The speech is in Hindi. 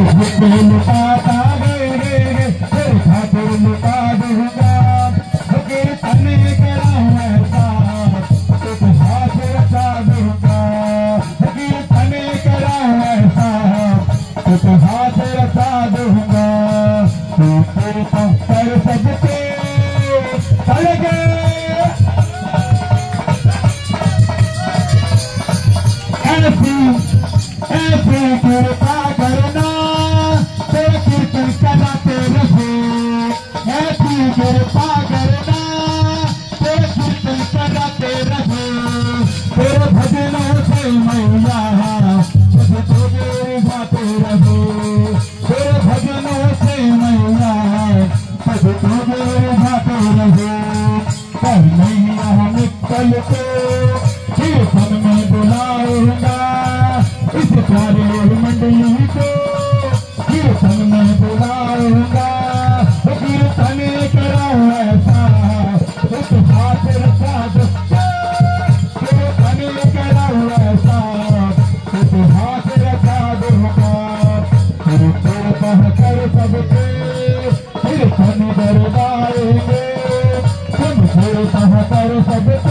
लुटाता गए तेरे खातिर लुटा दूंगा कीर्तन करा ऐसा तुझ हाथ रचा दूंगा कीर्तन करा ऐसा तुझ हाथ रचा दूंगा तू तेरे पत्थर सबके चल गए ऐसी कृपा करना तेरे कीर्तन कराते रहो ऐसी कृपा करना तेरे कीर्तन कराते रहो तेरे भजनों से मैया तुझे तो रिझाते रहो तेरे भजनों से मैया तुझे तो रिझाते रहो पर मैया निकल के कीर्तन में बुलाऊंगा इस प्यारे मंडली को कीर्तन में बुलाऊंगा कीर्तन कराऊं ऐसा उस हाथ रखा दो कीर्तन कराऊं ऐसा उस हाथ रखा दूंगा फिर कर सबके कीर्तन दरबारेंगे तुम फिर कर सबके